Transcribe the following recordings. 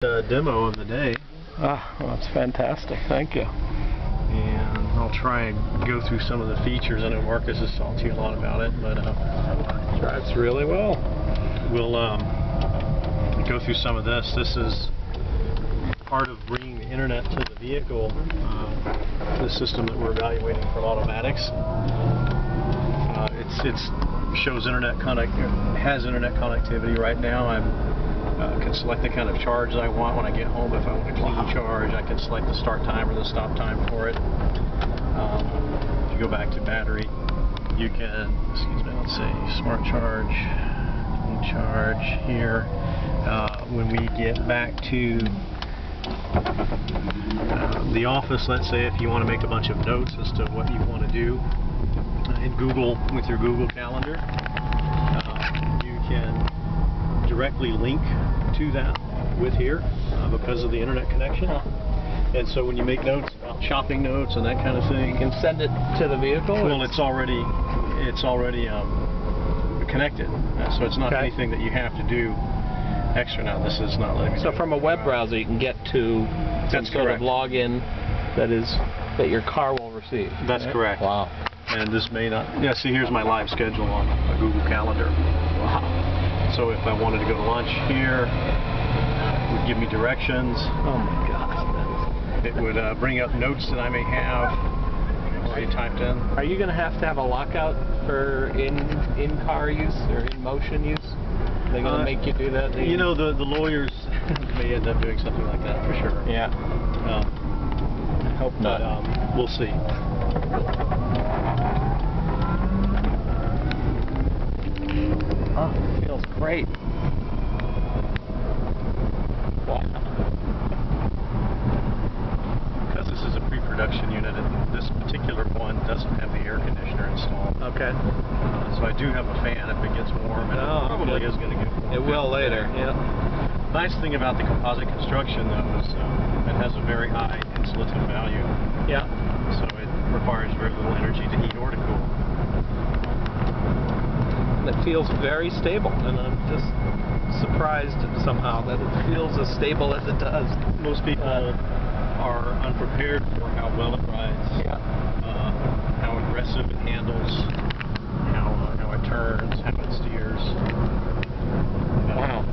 Demo of the day. Ah, well, that's fantastic. Thank you. And I'll try and go through some of the features. I know Marcus has talked to you a lot about it, but It drives really well. we'll go through some of this. This is part of bringing the internet to the vehicle, the system that we're evaluating from Automatics. It shows has internet connectivity right now. I can select the kind of charge that I want when I get home. If I want a clean charge, I can select the start time or the stop time for it. If you go back to battery, you can, let's say smart charge, clean charge here. When we get back to the office, let's say if you want to make a bunch of notes as to what you want to do in Google with your Google Calendar, you can directly link to that with here because of the internet connection. And so when you make notes about shopping notes and that kind of thing, You can send it to the vehicle? well, it's already connected, so it's not anything that you have to do extra. Now this is not letting me So from a web browser you can get to some sort of login that your car will receive. That's correct. Wow. And this may not, yeah, see, here's my live schedule on a Google Calendar. Wow. So if I wanted to go to lunch here, it would give me directions. Oh my gosh. It would bring up notes that I may have already typed in. Are you going to have a lockout for in-car use or in-motion use? Are they going to make you do that? You know, the lawyers may end up doing something like that for sure. Yeah. I hope not. But we'll see. Oh, it feels great. Wow. Because this is a pre-production unit, and this particular one doesn't have the air conditioner installed. Okay. So I do have a fan if it gets warm, and it probably is going to get warm. It will later. Yeah. Nice thing about the composite construction, though, is it has a very high insulative value. Yeah. So it requires very little energy to heat or to cool. It feels very stable, and I'm just surprised somehow that it feels as stable as it does. Most people are unprepared for how well it rides, how aggressive it handles, how it turns, how it steers. Wow.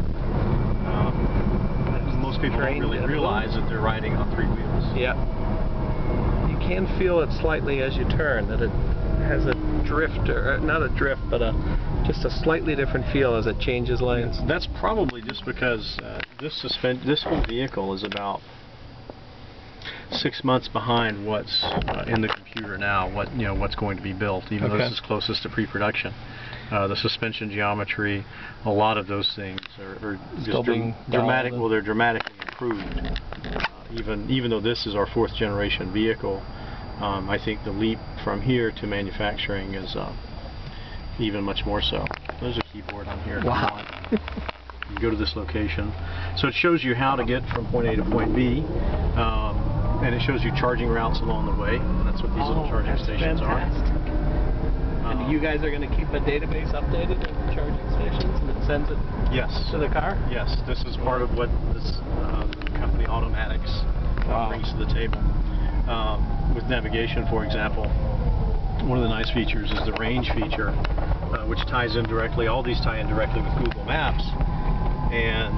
Most people don't really realize that they're riding on three wheels. Yeah. You can feel it slightly as you turn, that it has a drift, or not a drift, but just a slightly different feel as it changes lanes. That's probably just because this whole vehicle is about 6 months behind what's in the computer now. What's going to be built, even though this is closest to pre-production. The suspension geometry, a lot of those things are just dramatic. Well, they're dramatically improved. Even though this is our 4th generation vehicle, I think the leap from here to manufacturing is even much more so. There's a keyboard on here. Wow. You go to this location. So it shows you how to get from point A to point B, and it shows you charging routes along the way. That's what these little charging stations are. And you guys are going to keep a database updated of the charging stations, and it sends it to the car? Yes. This is part of what this company Automatics brings to the table. With navigation, for example, one of the nice features is the range feature, which ties in directly, all these tie in directly with Google Maps, and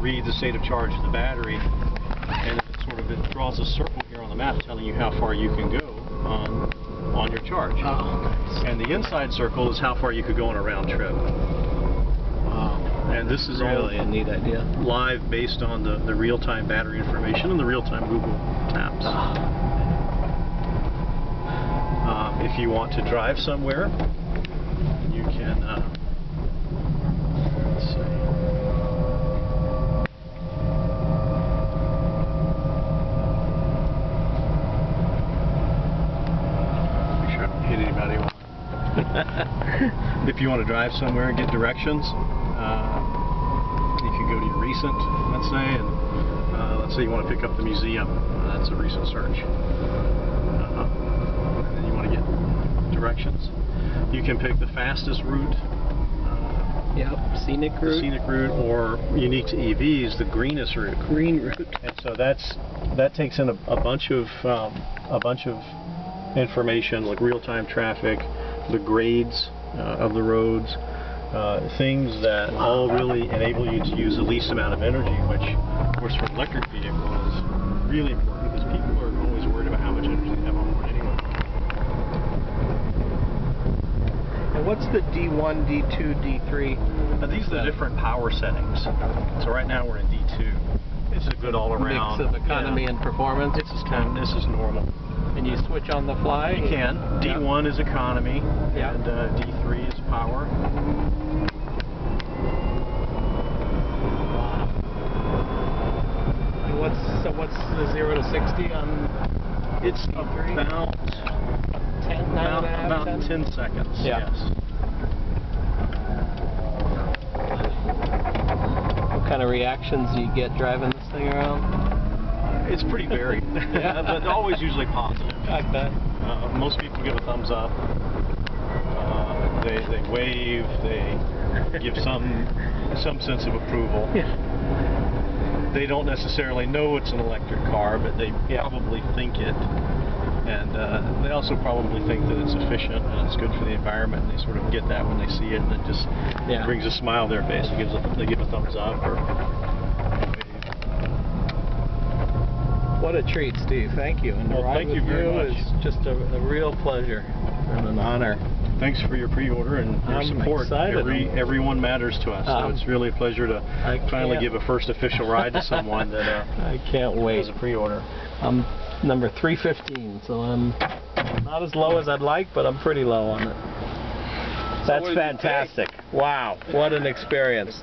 read the state of charge of the battery, and it draws a circle here on the map telling you how far you can go on your charge. And the inside circle is how far you could go on a round trip. And this is really a neat idea. Live based on the real-time battery information and the real-time Google Maps. If you want to drive somewhere, you can, let's see. Make sure I don't hit anybody. If you want to drive somewhere and get directions, you can go to your recent, let's say, and let's say you want to pick up the museum. That's a recent search. And then you want to get directions. You can pick the fastest route Yep. Scenic route. Scenic route, or unique to EVs, the greenest route. Green route. And so that takes in a bunch of information, like real-time traffic, the grades of the roads, things that all really enable you to use the least amount of energy, which, of course, for an electric vehicle is really important because people are always worried about how much energy they have on board anyway. And what's the D1, D2, D3? Now, these are the different power settings. So right now we're in D2. It's a good all-around mix of economy and performance. This is normal. And you switch on the fly? You can. D1 is economy, and D3 is power. And what's the 0 to 60 on It's D3? about 10 seconds. Yeah. Yes. What kind of reactions do you get driving this thing around? It's pretty varied, but always usually positive. I bet. Most people give a thumbs up. They wave. They give some sense of approval. Yeah. They don't necessarily know it's an electric car, but they probably think it. And they also probably think that it's efficient and it's good for the environment. They sort of get that when they see it, and it just brings a smile to their face. They give a thumbs up or wave. What a treat, Steve. Thank you. And to ride thank you with very much. is just a real pleasure and an honor. Thanks for your pre-order and your support. Excited. Everyone matters to us, so it's really a pleasure to finally give a first official ride to someone that I can't wait. has a pre-order. I'm number 315, so I'm not as low as I'd like, but I'm pretty low on it. That's fantastic. Wow, what an experience.